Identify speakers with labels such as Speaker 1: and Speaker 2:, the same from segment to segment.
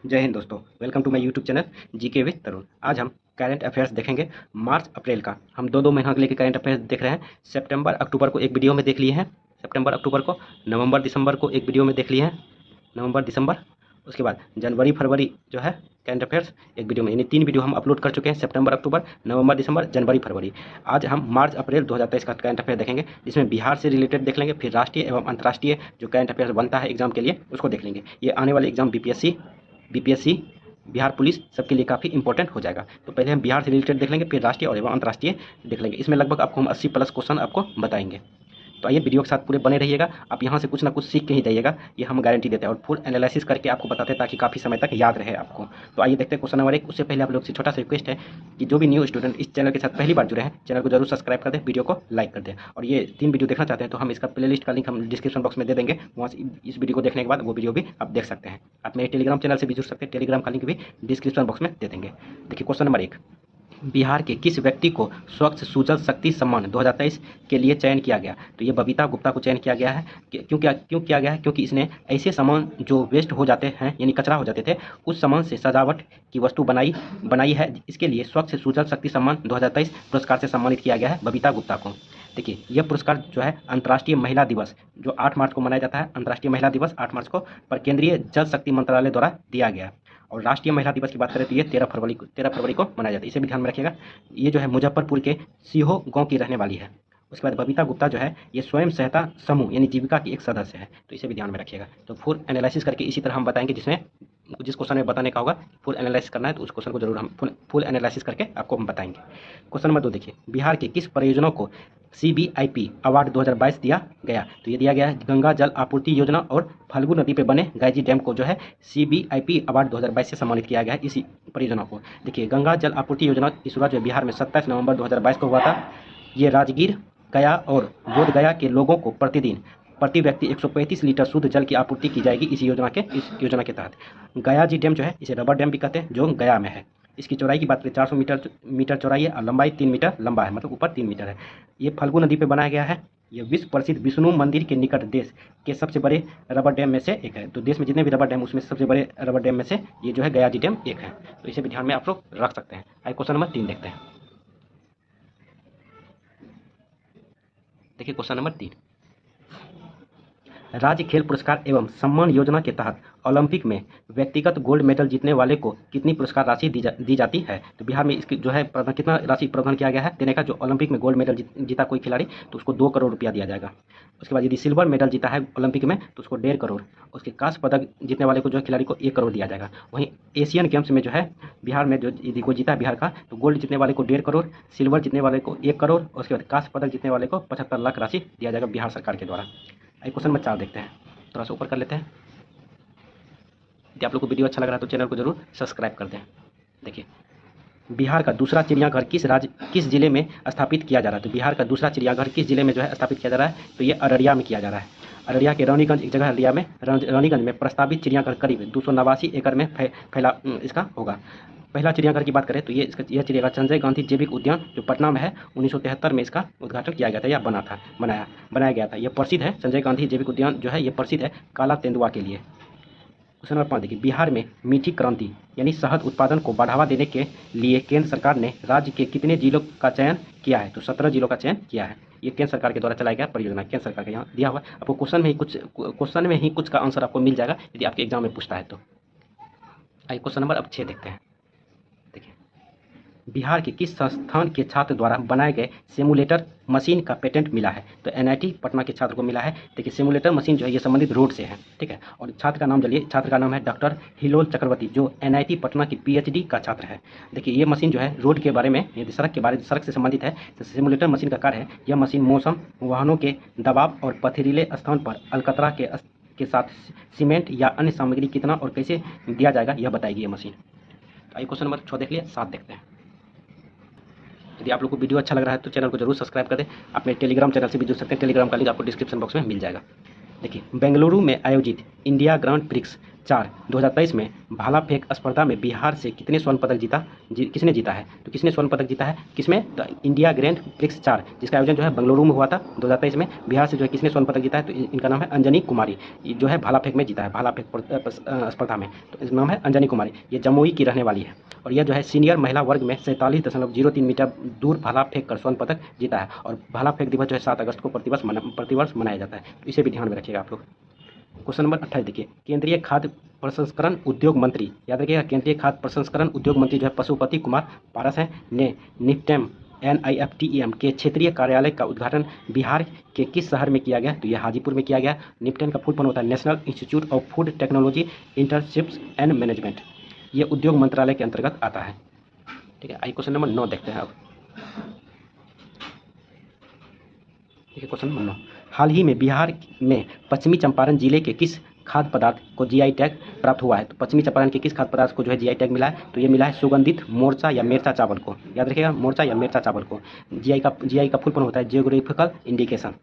Speaker 1: जय हिंद दोस्तों। Welcome to my YouTube channel GK with Tarun. आज हम करंट अफेयर्स देखेंगे मार्च अप्रैल का। हम दो महीना के लिए करंट अफेयर्स देख रहे हैं। सितंबर अक्टूबर को एक वीडियो में देख लिए हैं, सितंबर अक्टूबर को। नवंबर दिसंबर को एक वीडियो में देख लिए हैं, नवंबर दिसंबर। उसके बाद जनवरी फरवरी जो है करंट अफेयर्स एक वीडियो में, यानी 3 वीडियो हम अपलोड कर चुके हैं। सितंबर अक्टूबर, नवंबर दिसंबर, जनवरी फरवरी। आज हम मार्च अप्रैल 2023 का करंट अफेयर देखेंगे, जिसमें बिहार से रिलेटेड देख लेंगे, फिर राष्ट्रीय एवं अंतर्राष्ट्रीय जो करंट अफेयर बनता है एग्जाम के लिए उसको देख लेंगे। ये आने वाले एग्जाम बीपीएससी, बिहार पुलिस सबके लिए काफ़ी इंपॉर्टेंट हो जाएगा। तो पहले हम बिहार से रिलेटेड देख लेंगे, फिर राष्ट्रीय और एवं अंतर्राष्ट्रीय देख लेंगे। इसमें लगभग आपको हम 80 प्लस क्वेश्चन आपको बताएंगे। तो आइए वीडियो के साथ पूरे बने रहिएगा। आप यहाँ से कुछ ना कुछ सीख के ही जाइएगा, ये हम गारंटी देते हैं, और फुल एनालिसिस करके आपको बताते हैं ताकि काफ़ी समय तक याद रहे आपको। तो आइए देखते हैं क्वेश्चन नंबर 1। उससे पहले आप लोग से छोटा सा रिक्वेस्ट है कि जो भी न्यू स्टूडेंट इस चैनल के साथ पहली बार जुड़े हैं, चैनल को जरूर सब्सक्राइब कर दें, वीडियो को लाइक कर दें। और ये 3 वीडियो देखना चाहते हैं तो हम इसका प्लेलिस्ट का लिंक हम डिस्क्रिप्शन बॉक्स में दे देंगे, वहाँ से इस वीडियो को देखने के बाद वो वीडियो भी आप देख सकते हैं। आप मेरे टेलीग्राम चैनल से भी जुड़ सकते हैं, टेलीग्राम का लिंक भी डिस्क्रिप्शन बॉक्स में दे देंगे। देखिए क्वेश्चन नंबर 1, बिहार के किस व्यक्ति को स्वच्छ सुजल शक्ति सम्मान 2023 के लिए चयन किया गया? तो ये बबीता गुप्ता को चयन किया गया है। क्यों किया गया है? क्योंकि इसने ऐसे सामान जो वेस्ट हो जाते हैं यानी कचरा हो जाते थे, उस सामान से सजावट की वस्तु बनाई है। इसके लिए स्वच्छ सुजल शक्ति सम्मान 2023 पुरस्कार से सम्मानित किया गया है बबीता गुप्ता को। देखिए यह पुरस्कार जो है अंतर्राष्ट्रीय महिला दिवस जो 8 मार्च को मनाया जाता है, अंतर्राष्ट्रीय महिला दिवस 8 मार्च को, पर केंद्रीय जल शक्ति मंत्रालय द्वारा दिया गया। और राष्ट्रीय महिला दिवस की बात करें तो ये 13 फरवरी को मनाया जाता है। इसे भी ध्यान में रखिएगा। ये जो है मुजफ्फरपुर के सीहो गांव की रहने वाली है। उसके बाद बबीता गुप्ता जो है ये स्वयं सहायता समूह यानी जीविका की एक सदस्य है, तो इसे भी ध्यान में रखिएगा। तो फुल एनालिसिस करके इसी तरह हम बताएंगे, जिस क्वेश्चन में बताने का होगा फुल एनालिसिस करना है तो उस क्वेश्चन को जरूर हम फुल एनालिसिस करके आपको हम बताएंगे। क्वेश्चन नंबर 2 देखिए, बिहार के किस परियोजना को CBIP अवार्ड 2022 दिया गया? तो ये दिया गया है गंगा जल आपूर्ति योजना और फल्गु नदी पे बने गायजी डैम को जो है CBIP अवार्ड 2022 से सम्मानित किया गया है इसी परियोजना को। देखिए गंगा जल आपूर्ति योजना की शुरुआत जो बिहार में 27 नवंबर 2022 को हुआ था। ये राजगीर, गया और बोधगया के लोगों को प्रतिदिन प्रति व्यक्ति 135 लीटर शुद्ध जल की आपूर्ति की जाएगी इस योजना के तहत। गया जी डैम जो है इसे रबर डैम भी कहते हैं, जो गया में है। इसकी चौड़ाई की बात करें 400 मीटर चौड़ाई है और लंबाई 3 मीटर लंबा है, मतलब ऊपर 3 मीटर है। ये फल्गु नदी पे बनाया गया है। ये विश्व प्रसिद्ध विष्णु मंदिर के निकट देश के सबसे बड़े रबर डैम में से एक है। तो देश में जितने भी रबर डैम उसमें सबसे बड़े रबर डैम में से ये जो है गया जी डैम एक है। तो इसे भी ध्यान में आप लोग रख सकते हैं। आइए क्वेश्चन नंबर 3 देखते हैं। देखिए क्वेश्चन नंबर 3, राज्य खेल पुरस्कार एवं सम्मान योजना के तहत ओलंपिक में व्यक्तिगत गोल्ड मेडल जीतने वाले को कितनी पुरस्कार राशि दी जाती है? तो बिहार में इसकी जो है कितना राशि प्रदान किया गया है देने का? जो ओलंपिक में गोल्ड मेडल जीता कोई खिलाड़ी तो उसको 2 करोड़ रुपया दिया जाएगा। उसके बाद यदि सिल्वर मेडल जीता है ओलंपिक में तो उसको 1.5 करोड़। उसके कांस्य पदक जीतने वाले को जो है खिलाड़ी को 1 करोड़ दिया जाएगा। वहीं एशियन गेम्स में जो है बिहार में जो यदि कोई जीता है बिहार का, तो गोल्ड जीतने वाले को 1.5 करोड़, सिल्वर जीतने वाले को 1 करोड़, उसके बाद कांस्य पदक जीतने वाले को 75 लाख राशि दिया जाएगा बिहार सरकार के द्वारा। क्वेश्चन नंबर 4 देखते हैं, थोड़ा सा ऊपर कर लेते हैं। यदि आप लोग को वीडियो अच्छा लग रहा है तो चैनल को जरूर सब्सक्राइब कर दें। देखिए बिहार का दूसरा चिड़ियाघर किस जिले में स्थापित किया जा रहा है? तो बिहार का दूसरा चिड़ियाघर किस जिले में जो है स्थापित किया जा रहा है? तो ये अररिया में किया जा रहा है। अररिया के रानीगंज एक जगह अररिया में रानीगंज में प्रस्तावित चिड़ियाघर करीब 289 एकड़ में फैला इसका होगा। पहला चिड़ियाघर की बात करें तो यह चिड़ियाघर संजय गांधी जैविक उद्यान जो पटना में है, 1973 में इसका उद्घाटन किया गया था या बनाया गया था। यह प्रसिद्ध है, संजय गांधी जैविक उद्यान जो है ये प्रसिद्ध है काला तेंदुआ के लिए। क्वेश्चन नंबर 5 देखिए, बिहार में मीठी क्रांति यानी शहद उत्पादन को बढ़ावा देने के लिए केंद्र सरकार ने राज्य के कितने जिलों का चयन किया है? तो 17 जिलों का चयन किया है। ये केंद्र सरकार के द्वारा चलाया गया परियोजना, केंद्र सरकार का यहाँ दिया हुआ। आपको क्वेश्चन में ही कुछ का आंसर आपको मिल जाएगा यदि आपके एग्जाम में पूछता है तो। आइए क्वेश्चन नंबर अब 6 देखते हैं। देखिए बिहार के किस संस्थान के छात्र द्वारा बनाए गए सिमुलेटर मशीन का पेटेंट मिला है? तो NIT पटना के छात्र को मिला है। देखिए सिमुलेटर मशीन जो है ये संबंधित रोड से है, ठीक है। और छात्र का नाम है डॉक्टर हिलोल चक्रवर्ती, जो NIT पटना की PhD का छात्र है। देखिए ये मशीन जो है रोड के बारे में यदि सड़क से संबंधित है तो सिमुलेटर मशीन का कार्य है। यह मशीन मौसम, वाहनों के दबाव और पथरीले स्थान पर अलकतरा के साथ सीमेंट या अन्य सामग्री कितना और कैसे दिया जाएगा यह बताएगी ये मशीन। तो आइए क्वेश्चन नंबर 6 देख लिया, 7 देखते हैं। यदि आप लोग को वीडियो अच्छा लग रहा है तो चैनल को जरूर सब्सक्राइब कर दें। आप मेरे टेलीग्राम चैनल से भी जुड़ सकते हैं, टेलीग्राम का लिंक आपको डिस्क्रिप्शन बॉक्स में मिल जाएगा। देखिए बेंगलुरु में आयोजित इंडिया ग्रांड प्रिक्स 2023 में भाला फेंक स्पर्धा में बिहार से कितने स्वर्ण पदक किसने जीता है? तो किसने स्वर्ण पदक जीता है किसमें? तो इंडिया ग्रैंड प्रिक्स 4 जिसका आयोजन जो है बेंगलुरु में हुआ था 2023 में। बिहार से जो है किसने स्वर्ण पदक जीता है? तो इनका नाम है अंजनी कुमारी। ये जो है भाला फेंक में जीता है, भाला फेंक स्पर्धा में। तो इसका नाम है अंजनी कुमारी। ये जमुई की रहने वाली है और यह जो है सीनियर महिला वर्ग में 47.03 मीटर दूर भाला फेंक कर स्वर्ण पदक जीता है। और भाला फेंक दिवस जो है 7 अगस्त को प्रतिवर्ष मनाया जाता है, तो इसे भी ध्यान में रखिएगा आप लोग। क्वेश्चन नंबर 28 देखिए, केंद्रीय खाद्य प्रसंस्करण उद्योग मंत्री, याद रखिएगा केंद्रीय खाद्य प्रसंस्करण उद्योग मंत्री जो है पशुपति कुमार पारस हैं, ने निफ्टेम NIFTEM के क्षेत्रीय कार्यालय का उद्घाटन बिहार के किस शहर में किया गया? तो यह हाजीपुर में किया गया। निफ्टेम का फुल फॉर्म होता है national institute of food technology internships and management. ये उद्योग मंत्रालय के अंतर्गत आता है। ठीक है, आइए क्वेश्चन नंबर 9 देखते हैं अब। देखिए क्वेश्चन नंबर 9, हाल ही में बिहार में पश्चिमी चंपारण जिले के किस खाद्य पदार्थ को जीआई टैग प्राप्त हुआ है? तो पश्चिमी चंपारण के किस खाद्य पदार्थ को जो है जीआई टैग मिला है? तो ये मिला है सुगंधित मोर्चा या मेरचा चावल को। याद रखिएगा मोर्चा या मेरचा चावल को। जीआई का फुल फॉर्म होता है जियोग्राफिकल इंडिकेशन।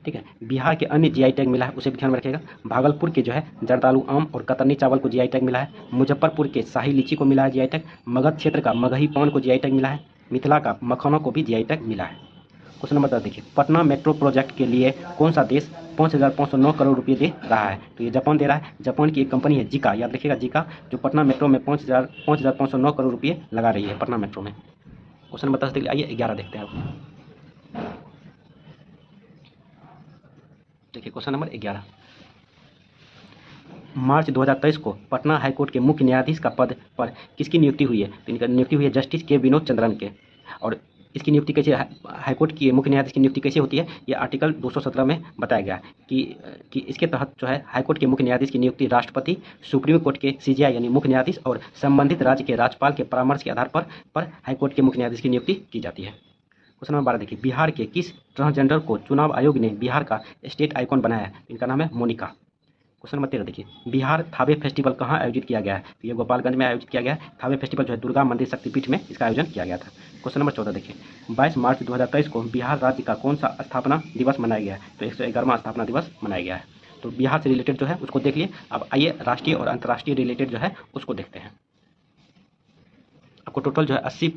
Speaker 1: ठीक है, बिहार के अन्य जीआई टैग मिला है उसे भी ध्यान में रखिएगा। भागलपुर के जो है जर्दालू आम और कतरनी चावल को जीआई टैग मिला है। मुजफ्फरपुर के शाही लीची को मिला है जीआई टैग। मगध क्षेत्र का मगही पान को जीआई टैग मिला है। मिथिला का मखाना को भी जीआई टैग मिला है। क्वेश्चन नंबर 10 देखिए, पटना मेट्रो प्रोजेक्ट के लिए कौन सा देश 5,509 करोड़ रुपये दे रहा है? तो ये जापान दे रहा है। जापान की एक कंपनी है जिका, याद रखिएगा जिका, जो पटना मेट्रो में 5,509 करोड़ रुपये लगा रही है पटना मेट्रो में। क्वेश्चन नंबर 10 देखिए, आइए 11 देखते हैं अब। देखिए क्वेश्चन नंबर 11, मार्च 2023 को पटना हाईकोर्ट के मुख्य न्यायाधीश का पद पर किसकी नियुक्ति हुई है? तो इनका नियुक्ति हुई है जस्टिस के विनोद चंद्रन के। और इसकी नियुक्ति कैसे, हाईकोर्ट की मुख्य न्यायाधीश की नियुक्ति कैसे होती है? ये आर्टिकल 217 में बताया गया है कि इसके तहत जो है हाईकोर्ट के मुख्य न्यायाधीश की नियुक्ति राष्ट्रपति, सुप्रीम कोर्ट के CJI यानी मुख्य न्यायाधीश और संबंधित राज्य के राज्यपाल के परामर्श के आधार पर हाईकोर्ट के मुख्य न्यायाधीश की नियुक्ति की जाती है। क्वेश्चन नंबर 12 देखिए, बिहार के किस ट्रांसजेंडर को चुनाव आयोग ने बिहार का स्टेट आइकॉन बनाया है? इनका नाम है मोनिका। क्वेश्चन नंबर 13 देखिए, बिहार थावे फेस्टिवल कहाँ आयोजित किया गया है? तो ये गोपालगंज में आयोजित किया गया है। थावे फेस्टिवल जो है दुर्गा मंदिर शक्तिपीठ में इसका आयोजन किया गया था। क्वेश्चन नंबर 14 देखिए, 22 मार्च 2023 को बिहार राज्य का कौन सा स्थापना दिवस मनाया गया है? तो 111वां स्थापना दिवस मनाया गया है। तो बिहार से रिलेटेड जो है उसको देख लिए। अब आइए राष्ट्रीय और अंतर्राष्ट्रीय रिलेटेड जो है उसको देखते हैं। आपको टोटल जो है 80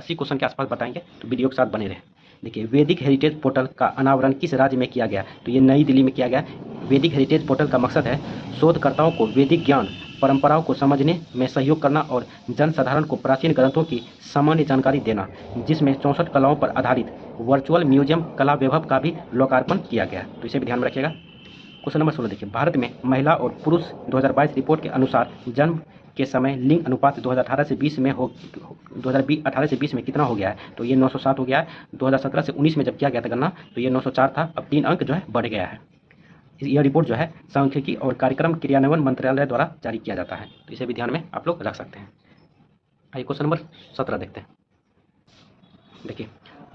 Speaker 1: क्वेश्चन के आसपास बताएंगे, तो वीडियो के साथ बने रहे। देखिए, वैदिक हेरिटेज पोर्टल का अनावरण किस राज्य में किया गया? तो ये नई दिल्ली में किया गया। वैदिक हेरिटेज पोर्टल का मकसद है शोधकर्ताओं को वैदिक ज्ञान परंपराओं को समझने में सहयोग करना और जनसाधारण को प्राचीन ग्रंथों की सामान्य जानकारी देना, जिसमें 64 कलाओं पर आधारित वर्चुअल म्यूजियम कला वैभव का भी लोकार्पण किया गया। तो इसे भी ध्यान में रखिएगा। क्वेश्चन नंबर 16 देखिए, भारत में महिला और पुरुष 2022 रिपोर्ट के अनुसार जन्म के समय लिंग अनुपात 2018 से 20 में कितना हो गया है? तो ये 907 हो गया है। 2017 से 19 में जब किया गया था गणना तो ये 904 था, अब 3 अंक जो है बढ़ गया है। यह रिपोर्ट जो है सांख्यिकी और कार्यक्रम क्रियान्वयन मंत्रालय द्वारा जारी किया जाता है, तो इसे भी ध्यान में आप लोग रख सकते हैं। आइए क्वेश्चन नंबर 17 देखते हैं। देखिए,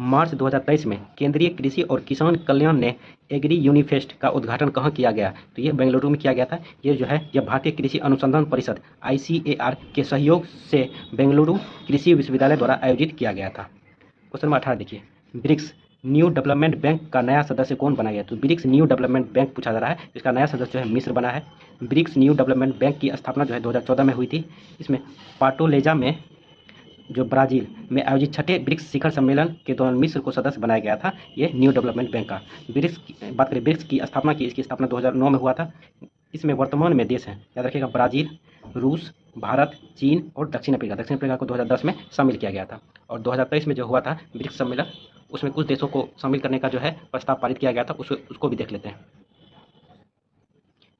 Speaker 1: मार्च 2023 में केंद्रीय कृषि और किसान कल्याण ने एग्री यूनिफेस्ट का उद्घाटन कहाँ किया गया? तो ये बेंगलुरु में किया गया था। ये जो है यह भारतीय कृषि अनुसंधान परिषद ICAR के सहयोग से बेंगलुरु कृषि विश्वविद्यालय द्वारा आयोजित किया गया था। क्वेश्चन नंबर 18 देखिए, ब्रिक्स न्यू डेवलपमेंट बैंक का नया सदस्य कौन बना गया? तो ब्रिक्स न्यू डेवलपमेंट बैंक पूछा जा रहा है, इसका नया सदस्य जो है मिस्र बना है। ब्रिक्स न्यू डेवलपमेंट बैंक की स्थापना जो है 2014 में हुई थी। इसमें पार्टोलेजा में जो ब्राज़ील में आयोजित छठे ब्रिक्स शिखर सम्मेलन के दौरान मिस्र को सदस्य बनाया गया था ये न्यू डेवलपमेंट बैंक का। ब्रिक्स की बात करें, ब्रिक्स की स्थापना की, इसकी स्थापना 2009 में हुआ था। इसमें वर्तमान में देश हैं, याद रखिएगा, ब्राज़ील, रूस, भारत, चीन और दक्षिण अफ्रीका। दक्षिण अफ्रीका को 2010 में शामिल किया गया था। और 2023 में जो हुआ था ब्रिक्स सम्मेलन, उसमें कुछ देशों को शामिल करने का जो है प्रस्ताव पारित किया गया था, उसको भी देख लेते हैं।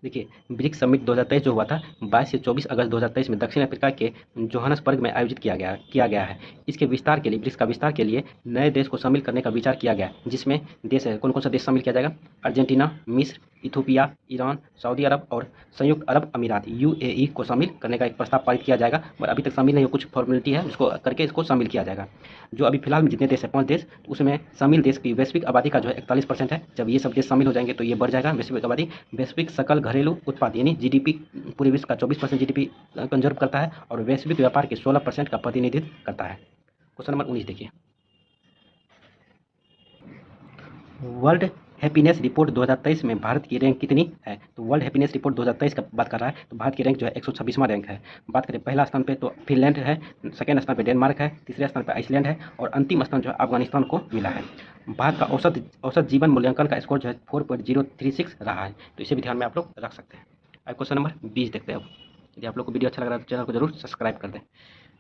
Speaker 1: देखिए, ब्रिक्स समिट 2023 जो हुआ था 22 से 24 अगस्त 2023 में दक्षिण अफ्रीका के जोहान्सबर्ग में आयोजित किया गया है। इसके विस्तार के लिए, ब्रिक्स का विस्तार के लिए नए देश को शामिल करने का विचार किया गया, जिसमें देश है, कौन कौन सा देश शामिल किया जाएगा? अर्जेंटीना, मिस्र, इथोपिया, ईरान, सऊदी अरब और संयुक्त अरब अमीरात UAE को शामिल करने का एक प्रस्ताव पारित किया जाएगा। और अभी तक शामिल नहीं हो, कुछ फॉर्मेलिटी है, उसको करके इसको शामिल किया जाएगा। जो अभी फिलहाल में जितने देश है 5 देश, उसमें शामिल देश की वैश्विक आबादी का जो है 41% है। जब ये सब देश शामिल हो जाएंगे तो ये बढ़ जाएगा वैश्विक आबादी। वैश्विक सकल घरेलू उत्पाद यानी GDP पूरे विश्व का 24% GDP कंजर्व करता है और वैश्विक व्यापार के 16% का प्रतिनिधित्व करता है। क्वेश्चन नंबर 19 देखिए, वर्ल्ड हैप्पीनेस रिपोर्ट 2023 में भारत की रैंक कितनी है? तो वर्ल्ड हैप्पीनेस रिपोर्ट 2023 का बात कर रहा है, तो भारत की रैंक जो है 126वां रैंक है। बात करें पहला स्थान पे तो फिनलैंड है, सेकेंड स्थान पे डेनमार्क है, तीसरे स्थान पे आइसलैंड है और अंतिम स्थान जो है अफगानिस्तान को मिला है। भारत का औसत जीवन मूल्यांकन का स्कोर जो है 4.036 रहा है, तो इसे भी ध्यान में आप लोग रख सकते हैं। अब क्वेश्चन नंबर 20 देखते हैं। अब यदि आप लोग को वीडियो अच्छा लग रहा है तो चैनल को जरूर सब्सक्राइब कर दें।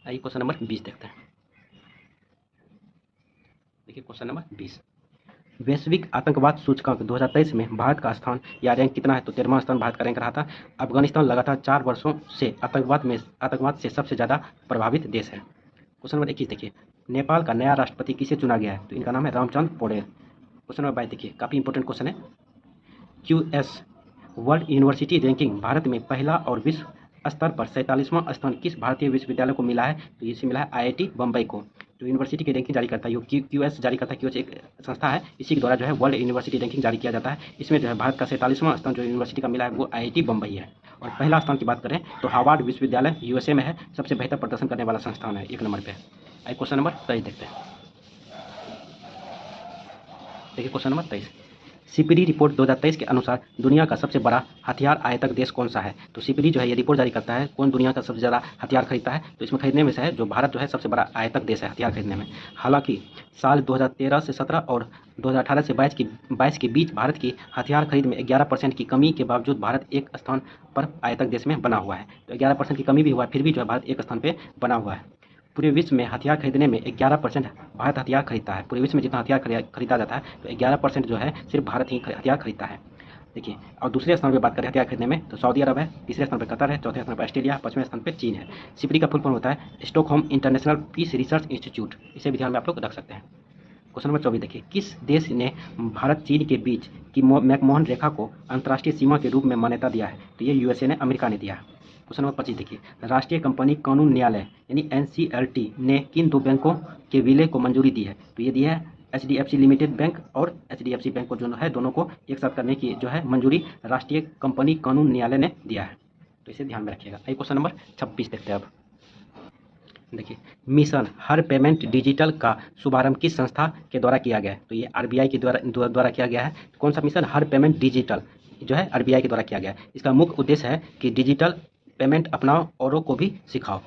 Speaker 1: आइए क्वेश्चन नंबर 20 देखते हैं। देखिए क्वेश्चन नंबर 20, वैश्विक आतंकवाद सूचकांक 2023 में भारत का स्थान या रैंक कितना है? तो 13वां स्थान भारत का रैंक रहा था। अफगानिस्तान लगातार 4 वर्षों से आतंकवाद से सबसे ज़्यादा प्रभावित देश है। क्वेश्चन नंबर 21 देखिए, नेपाल का नया राष्ट्रपति किसे चुना गया है? तो इनका नाम है रामचंद्र पौडेल। क्वेश्चन नंबर 22 देखिए, काफ़ी इंपॉर्टेंट क्वेश्चन है। QS world university ranking Bharat में पहला और विश्व स्तर पर 47वां स्थान किस भारतीय विश्वविद्यालय को मिला है? तो इसे मिला है IIT बम्बई को। जो यूनिवर्सिटी की रैंकिंग जारी करता है, QS जारी करता है। QS एक संस्था है, इसी के द्वारा जो है वर्ल्ड यूनिवर्सिटी रैंकिंग जारी किया जाता है। इसमें जो है भारत का 47वां स्थान जो यूनिवर्सिटी का मिला है वो IIT बम्बई है। और पहला स्थान की बात करें तो हार्वर्ड विश्वविद्यालय USA में है, सबसे बेहतर प्रदर्शन करने वाला संस्थान है, 1 नंबर पे। आइए क्वेश्चन नंबर 23 देखते हैं। देखिए क्वेश्चन नंबर 23, CPD रिपोर्ट 2023 के अनुसार दुनिया का सबसे बड़ा हथियार आयातक देश कौन सा है? तो CPD जो है ये रिपोर्ट जारी करता है कौन दुनिया का सबसे ज़्यादा हथियार खरीदता है, तो इसमें खरीदने में से है जो भारत जो है सबसे बड़ा आयातक देश है हथियार खरीदने में। हालांकि साल 2013 से 17 और 2018 से 22 के बीच भारत की हथियार खरीद में 11% की कमी के बावजूद भारत एक स्थान पर आयातक देश में बना हुआ है। तो 11% की कमी भी हुआ है, फिर भी जो है भारत एक स्थान पर बना हुआ है। पूरे विश्व में हथियार खरीदने में 11% भारत हथियार खरीदता है। पूरे विश्व में जितना हथियार खरीदा जाता है तो 11% जो है सिर्फ भारत ही हथियार खरीदता है। देखिए, और दूसरे स्थान पर बात करें हथियार खरीदने में तो सऊदी अरब है, तीसरे स्थान पर कतर है, चौथे स्थान पर ऑस्ट्रेलिया, पांचवें स्थान पर चीन है। CPD का फुल फॉर्म होता है Stockholm International Peace Research Institute, इसे भी ध्यान में आप लोग रख सकते हैं। क्वेश्चन नंबर 24 देखिए, किस देश ने भारत चीन के बीच की मैकमोहन रेखा को अंतर्राष्ट्रीय सीमा के रूप में मान्यता दिया है? तो ये USA ने, अमेरिका ने दिया है। क्वेश्चन नंबर 25 देखिए, राष्ट्रीय कंपनी कानून न्यायालय यानी NCLT ने किन दो बैंकों के विलय को मंजूरी दी है? तो ये दिया है HDFC लिमिटेड बैंक और HDFC बैंक को जो है दोनों को एक साथ करने की जो है मंजूरी राष्ट्रीय कंपनी कानून न्यायालय ने दिया है, तो इसे ध्यान में रखिएगा। आइए क्वेश्चन नंबर 26 देखते हैं। अब देखिए, मिशन हर पेमेंट डिजिटल का शुभारंभ किस संस्था के द्वारा किया गया है? तो ये RBI के द्वारा किया गया है। कौन सा मिशन? हर पेमेंट डिजिटल जो है RBI के द्वारा किया गया है। इसका मुख्य उद्देश्य है कि डिजिटल पेमेंट अपनाओ औरों को भी सिखाओ।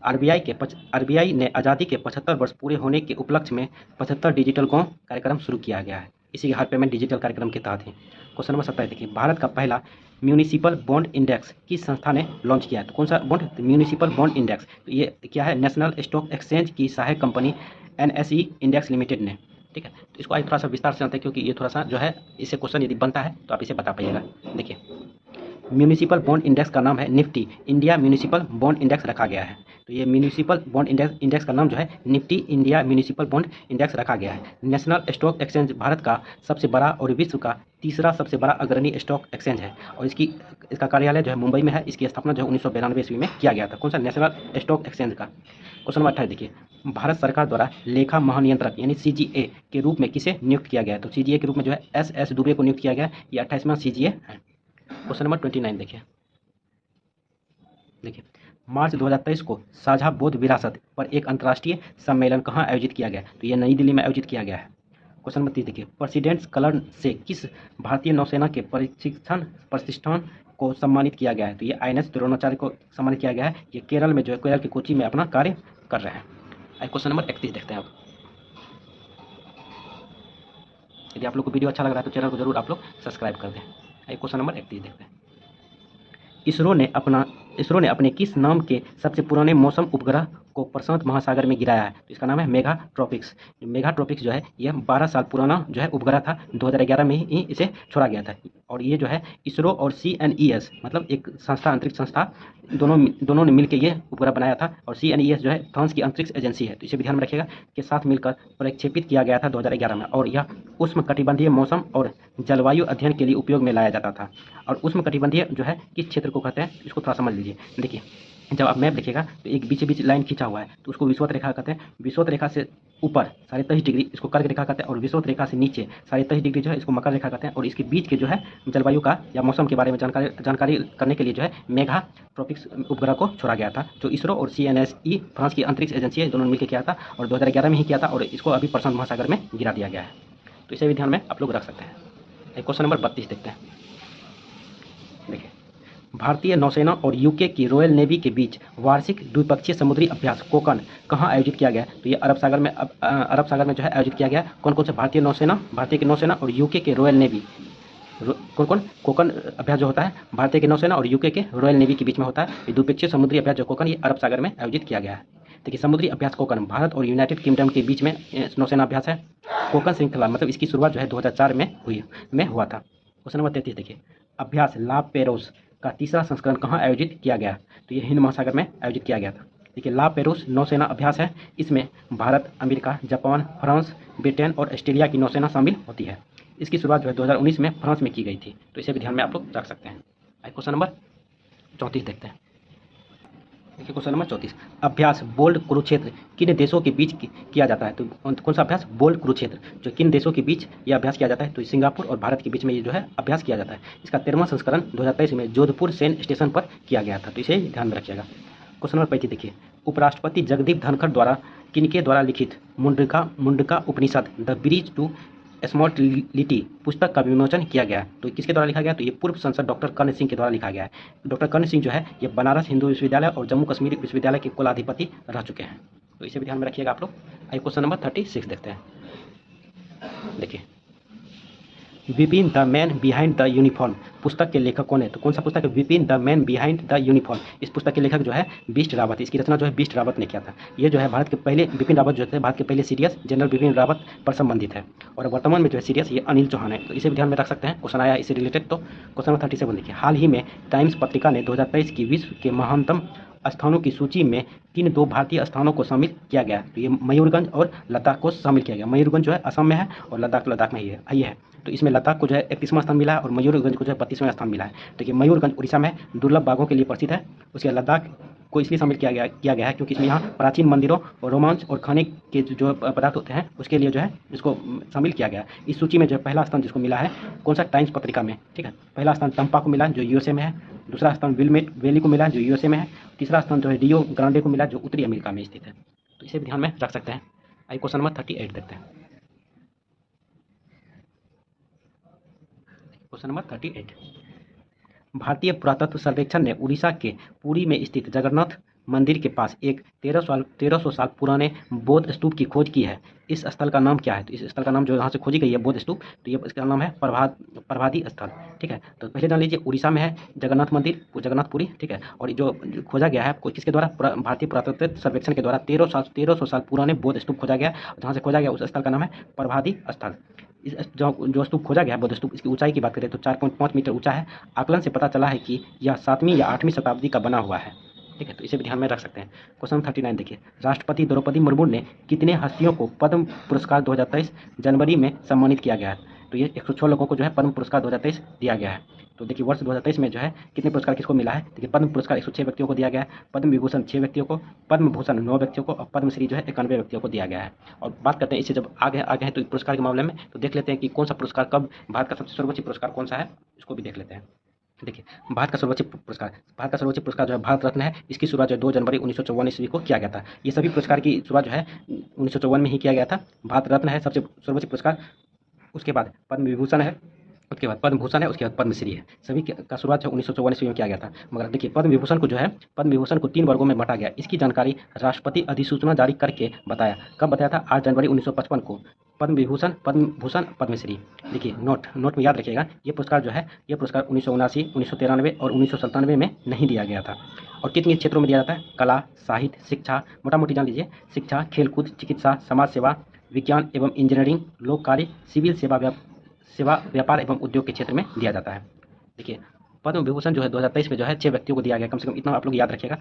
Speaker 1: RBI ने आज़ादी के 75 वर्ष पूरे होने के उपलक्ष्य में 75 डिजिटल गाँव कार्यक्रम शुरू किया गया है, इसी के हर पेमेंट डिजिटल कार्यक्रम के तहत ही। क्वेश्चन नंबर 27 देखिए, भारत का पहला म्यूनिसिपल बॉन्ड इंडेक्स किस संस्था ने लॉन्च किया है? तो कौन सा बॉन्ड? Municipal bond index. तो ये क्या है? नेशनल स्टॉक एक्सचेंज की सहायक कंपनी NSE इंडेक्स लिमिटेड ने। ठीक है, तो इसको आज थोड़ा सा विस्तार से जानते हैं क्योंकि ये थोड़ा सा जो है इससे क्वेश्चन यदि बनता है तो आप इसे बता पाइएगा। देखिए, म्यूनिसिपल बॉन्ड इंडेक्स का नाम है Nifty India municipal bond index रखा गया है। तो ये म्यूनिसिपल बॉन्ड इंडेक्स का नाम जो है Nifty India municipal bond index रखा गया है। नेशनल स्टॉक एक्सचेंज भारत का सबसे बड़ा और विश्व का तीसरा सबसे बड़ा अग्रणी स्टॉक एक्सचेंज है और इसका कार्यालय जो है मुंबई में है। इसकी स्थापना जो है 1992 ईस्वी में किया गया था। कौन सा? नेशनल स्टॉक एक्सचेंज का। क्वेश्चन नंबर 28 देखिए, भारत सरकार द्वारा लेखा महानियंत्रक यानी CGA के रूप में किसे नियुक्त किया गया है? तो CGA के रूप में जो है SS दुबे को नियुक्त किया गया है। ये 28वां CGA है। क्वेश्चन नंबर 29 देखिए, मार्च 2023 को साझा बौद्ध विरासत पर एक अंतर्राष्ट्रीय सम्मेलन कहाँ आयोजित किया गया? तो ये नई दिल्ली में आयोजित किया गया है। क्वेश्चन नंबर 30 देखिए, प्रेसिडेंट्स कलर से किस भारतीय नौसेना के प्रशिक्षण प्रतिष्ठान को सम्मानित किया गया है? तो ये INS द्रोणाचार्य को सम्मानित किया गया है। ये केरल में जो है केरल के कोची में अपना कार्य कर रहे हैं। क्वेश्चन नंबर 31 देखते हैं। अब यदि आप लोग को वीडियो अच्छा लग रहा है तो चैनल को जरूर आप लोग सब्सक्राइब कर दें। क्वेश्चन नंबर 31 देखते हैं। इसरो ने अपने किस नाम के सबसे पुराने मौसम उपग्रह को प्रशांत महासागर में गिराया है? तो इसका नाम है मेगाट्रॉपिक्स। मेगाट्रॉपिक्स जो है ये 12 साल पुराना जो है उपग्रह था। 2011 में ही इसे छोड़ा गया था और ये जो है इसरो और CNES मतलब एक संस्था, अंतरिक्ष संस्था, दोनों ने मिलकर ये उपग्रह बनाया था और CNES जो है फ्रांस की अंतरिक्ष एजेंसी है। तो इसे भी ध्यान में रखिएगा के साथ मिलकर प्रक्षेपित किया गया था 2011 में और यह उष्णकटिबंधीय मौसम और जलवायु अध्ययन के लिए उपयोग में लाया जाता था। और उष्णकटिबंधीय जो है किस क्षेत्र को कहते हैं इसको थोड़ा समझ लीजिए। देखिए, जब आप मैप देखिएगा तो एक बीच लाइन खींचा हुआ है तो उसको विषुवत रेखा कहते हैं। विषुवत रेखा से ऊपर 23.5 डिग्री इसको कर्क रेखा कहते हैं और विषुवत रेखा से नीचे 23.5 डिग्री जो है इसको मकर रेखा कहते हैं। और इसके बीच के जो है जलवायु का या मौसम के बारे में जानकारी करने के लिए जो है मेगाट्रॉपिक्स उपग्रह को छोड़ा गया था, जो इसरो और CNSE फ्रांस की अंतरिक्ष एजेंसी है, दोनों मिलकर किया था और 2011 में ही किया था और इसको अभी प्रशांत महासागर में गिरा दिया गया है। तो इसे भी ध्यान में आप लोग रख सकते हैं। क्वेश्चन नंबर 32 देखते हैं। देखिए, भारतीय नौसेना और यूके की रॉयल नेवी के बीच वार्षिक द्विपक्षीय समुद्री अभ्यास कोकन कहाँ आयोजित किया गया? तो ये अरब सागर में अरब सागर में जो है आयोजित किया गया। कौन कौन से भारतीय की नौसेना और यूके के रॉयल नेवी कौन कौन कोकन अभ्यास जो होता है भारतीय की नौसेना और यूके के रॉयल नेवी के बीच में होता है। ये द्विपक्षीय समुद्री अभ्यास जो कोकन ये अरब सागर में आयोजित किया गया है। देखिए, समुद्री अभ्यास कोकन भारत और यूनाइटेड किंगडम के बीच में नौसेना अभ्यास है। कोकन श्रृंखला मतलब इसकी शुरुआत जो है 2004 में हुआ था। क्वेश्चन नंबर 33 देखिए, अभ्यास ला पेरोस का तीसरा संस्करण कहाँ आयोजित किया गया? तो ये हिंद महासागर में आयोजित किया गया था। देखिए, ला पेरोस नौसेना अभ्यास है। इसमें Bharat, America, Japan, France, Britain और ऑस्ट्रेलिया की नौसेना शामिल होती है। इसकी शुरुआत जो है 2019 में फ्रांस में की गई थी, तो इसे भी ध्यान में आप लोग रख सकते हैं। क्वेश्चन नंबर 34 देखते हैं। देखिए, क्वेश्चन नंबर 34, अभ्यास बोल्ड कुरुक्षेत्र किन देशों के बीच किया जाता है? तो कौन सा अभ्यास? बोल्ड कुरुक्षेत्र जो किन देशों के बीच यह अभ्यास किया जाता है? तो सिंगापुर और भारत के बीच में ये जो है अभ्यास किया जाता है। इसका 13वां संस्करण 2023 में जोधपुर सैन्य स्टेशन पर किया गया था, तो इसे ध्यान में रखिएगा। क्वेश्चन नंबर 35 देखिए, उपराष्ट्रपति जगदीप धनखड़ द्वारा किनके द्वारा लिखित मुंडका उपनिषद द ब्रिज टू स्मॉर्टलिटी पुस्तक का विमोचन किया गया? तो किसके द्वारा लिखा गया? तो ये पूर्व सांसद डॉक्टर कर्ण सिंह के द्वारा लिखा गया है। डॉक्टर कर्ण सिंह जो है ये बनारस हिंदू विश्वविद्यालय और जम्मू कश्मीर विश्वविद्यालय के कुलाधिपति रह चुके हैं, तो इसे भी ध्यान में रखिएगा आप लोग। आइए क्वेश्चन नंबर 36 देखते हैं। देखिए, Vipin the man behind the uniform पुस्तक के लेखक कौन है? तो कौन सा पुस्तक है? Vipin the man behind the uniform. इस पुस्तक के लेखक जो है बिष्ट रावत, इसकी रचना जो है बिष्ट रावत ने किया था। ये जो है भारत के पहले बिपिन रावत जो थे भारत के पहले सीरियस जनरल बिपिन रावत पर संबंधित है, और वर्तमान में जो है सीरियस ये अनिल चौहान है, तो इसे भी ध्यान में रख सकते हैं। क्वेश्चन आया इससे रिलेटेड। तो क्वेश्चन नंबर 37 देखिए, हाल ही में टाइम्स पत्रिका ने 2023 की विश्व के महानतम स्थानों की सूची में किन दो भारतीय स्थानों को शामिल किया गया? तो ये मयूरगंज और लद्दाख को शामिल किया गया। मयूरगंज जो है असम में है और लद्दाख में ही है, ये है। तो इसमें लद्दाख को जो है 31वां स्थान मिला है और मयूरगंज को जो है 32वां स्थान मिला है। देखिए, मयूरगंज उड़ीसा में दुर्लभ बाघों के लिए प्रसिद्ध है। उसके लद्दाख को इसलिए शामिल किया गया है क्योंकि इसमें यहाँ प्राचीन मंदिरों और रोमांच और खाने के जो पदार्थ होते हैं उसके लिए जो है इसको शामिल किया गया है। इस सूची में जो है पहला स्थान जिसको मिला है कौन सा? टाइम्स पत्रिका में, ठीक है। पहला स्थान तम्पा को मिला जो यूएसए में है, दूसरा स्थान विलमेट वैली को मिला जो यूएसए में है, तीसरा स्थान जो है रियो ग्रांडे को मिला जो उत्तरी अमेरिका में स्थित है, तो इसे भी ध्यान में रख सकते हैं। आइए क्वेश्चन नंबर 38 देखते हैं। क्वेश्चन नंबर 38, भारतीय पुरातत्व सर्वेक्षण ने उड़ीसा के पुरी में स्थित जगन्नाथ मंदिर के पास एक 1300 साल पुराने बौद्ध स्तूप की खोज की है। इस स्थल का नाम क्या है? तो इस स्थल का नाम जो यहाँ से खोजी गई है बौद्ध स्तूप, तो ये इसका नाम है प्रभादी स्थल, ठीक है। तो पहले जान लीजिए उड़ीसा में है जगन्नाथ मंदिर, जगन्नाथपुरी, ठीक है। और जो खोजा गया है किसके द्वारा? भारतीय पुरातत्व सर्वेक्षण के द्वारा 1300 साल पुराने बौद्ध स्तूप खोजा गया। जहाँ से खोजा गया उस स्थल का नाम है प्रभादी स्थल। इस जो स्तूप खोजा गया है बौद्ध स्तूप, इसकी ऊंचाई की बात करें तो 4.5 मीटर ऊंचा है। आकलन से पता चला है कि यह 7वीं या 8वीं शताब्दी का बना हुआ है, ठीक है। तो इसे भी ध्यान में रख सकते हैं। क्वेश्चन 39 देखिए, राष्ट्रपति द्रौपदी मुर्मू ने कितने हस्तियों को पद्म पुरस्कार 2023 जनवरी में सम्मानित किया गया है? तो ये 106 लोगों को जो है पद्म पुरस्कार 2023 दिया गया है। तो देखिए, वर्ष 2023 में जो है कितने पुरस्कार किसको मिला है? देखिए, पद्म पुरस्कार 106 व्यक्तियों को दिया गया है, पद्म विभूषण 6 व्यक्तियों को, पद्म भूषण 9 व्यक्तियों को और पद्मश्री जो है 91 व्यक्तियों को दिया गया है। और बात करते हैं इससे जब आगे हैं तो पुरस्कार के मामले में तो देख लेते हैं कि कौन सा पुरस्कार कब, भारत का सबसे सर्वोच्च पुरस्कार कौन सा है, इसको भी देख लेते हैं। देखिए, भारत का सर्वोच्च पुरस्कार जो है भारत रत्न है। इसकी शुरुआत जो 2 जनवरी 1954 ईस्वी को किया गया था। ये सभी पुरस्कार की शुरुआत जो है 1954 में ही किया गया था। भारत रत्न है सबसे सर्वोच्च पुरस्कार, उसके बाद पद्म विभूषण है, उसके बाद पद्म भूषण है, उसके बाद पद्मश्री है। सभी का शुरुआत जो 1954 ईस्वी में किया गया था। मगर देखिए, पद्म विभूषण को 3 वर्गों में बांटा गया। इसकी जानकारी राष्ट्रपति अधिसूचना जारी करके बताया। कब बताया था? 8 जनवरी 1955 को। पद्म विभूषण, पद्मश्री। देखिए, नोट में याद रखिएगा, ये पुरस्कार 1979, 1993 और 1997 में नहीं दिया गया था। और कितने क्षेत्रों में दिया जाता है? कला, साहित्य, शिक्षा, मोटा मोटी जान लीजिए, शिक्षा, खेलकूद, चिकित्सा, समाज सेवा, विज्ञान एवं इंजीनियरिंग, लोक कार्य, सिविल सेवा, व्यापार एवं उद्योग के क्षेत्र में दिया जाता है। देखिए, पद्म विभूषण जो है 2023 में जो है 6 व्यक्तियों को दिया गया। कम से कम इतना आप लोग याद रखिएगा,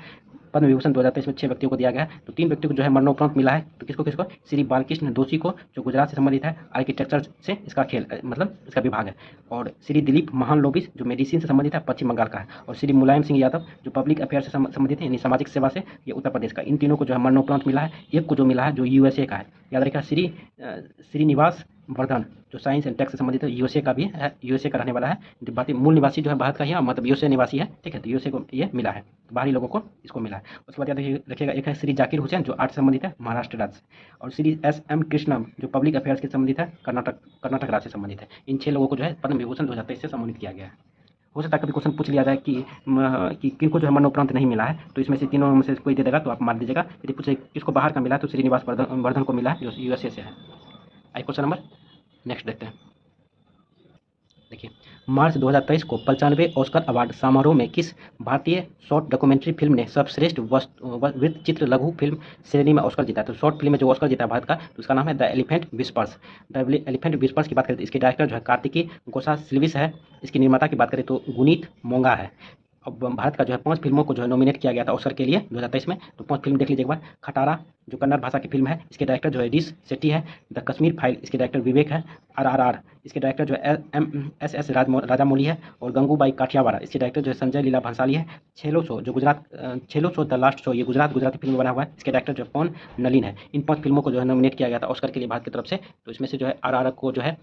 Speaker 1: पद्म विभूषण 2023 में 6 व्यक्तियों को दिया गया है। तो 3 व्यक्तियों को जो है मरणोपरांत मिला है। तो किसको? श्री बालकृष्ण दोषी को, जो गुजरात से संबंधित है, आर्किटेक्चर से इसका इसका विभाग है। और श्री दिलीप महालनोबिस जो मेडिसिन से संबंधित है, पश्चिम बंगाल का है। और श्री मुलायम सिंह यादव जो पब्लिक अफेयर से संबंधित है, यानी सामाजिक सेवा से, ये उत्तर प्रदेश का। इन तीनों को जो है मरणोपरांत मिला है। एक को जो मिला है जो यूएसए का है, याद रखिएगा, श्रीनिवास वर्धन जो साइंस एंड टेक से संबंधित है, यूएसए का भी है, यूएसए का रहने वाला है। बाकी मूल निवासी जो है भारत का ही है, मतलब यूएसए निवासी है, ठीक है। तो यूएसए को ये मिला है, बाहरी लोगों को इसको मिला है। उसके बाद याद रखिएगा, एक है श्री जाकिर हुसैन जो आर्ट से संबंधित है, महाराष्ट्र राज्य से, और श्री एस.एम. कृष्णम जो पब्लिक अफेयर्स से संबंधित है, कर्नाटक राज्य से संबंधित है। इन 6 लोगों को जो है पद्म विभूषण 2023 से सम्मानित किया गया है। हो सकता है कभी क्वेश्चन पूछ लिया जाए कि किनको जो है मरणोपरांत नहीं मिला है, तो इसमें से तीनों में से कोई दे देगा तो आप मार दीजिएगा। यदि पूछे किसको बाहर का मिला है तो श्रीनिवास वर्धन को मिला है, जो यूएसए से है। आई क्वेश्चन नंबर नेक्स्ट देखते हैं। देखिए, मार्च 2023 को 95वें ऑस्कर अवार्ड समारोह में किस भारतीय शॉर्ट डॉक्यूमेंट्री फिल्म ने सर्वश्रेष्ठ वृत्त चित्र लघु फिल्म श्रेणी में ऑस्कर जीता है? तो शॉर्ट फिल्म में जो ऑस्कर जीता है भारत का, तो उसका नाम है the elephant whispers. The elephant whispers की बात करें तो इसके डायरेक्टर जो है कार्तिकी गोसाल्विस है। इसकी निर्माता की बात करें तो गुनीत मोंगा है। अब भारत का जो है 5 फिल्मों को जो है नॉमिनेट किया गया था ऑस्कर के लिए 2023 में। तो 5 फिल्म देख लीजिए एक बार। खटारा जो कन्नड़ भाषा की फिल्म है, इसके डायरेक्टर जो है ऋषि शेट्टी है। द कश्मीर फाइल, इसके डायरेक्टर विवेक है। RRR, इसके डायरेक्टर जो है SS राजामौली है। और गंगूबाई काठियावाड़, इसके डायरेक्टर जो है संजय लीला भंसाली है। छेलो सो द लास्ट शो, ये गुजराती फिल्म बना हुआ है। इसके डायरेक्टर जो है पवन नलिन है। इन 5 फिल्मों को जो है नॉमिनेट किया गया था ऑस्कर के लिए भारत की तरफ से। तो इसमें से जो है RRR को जो है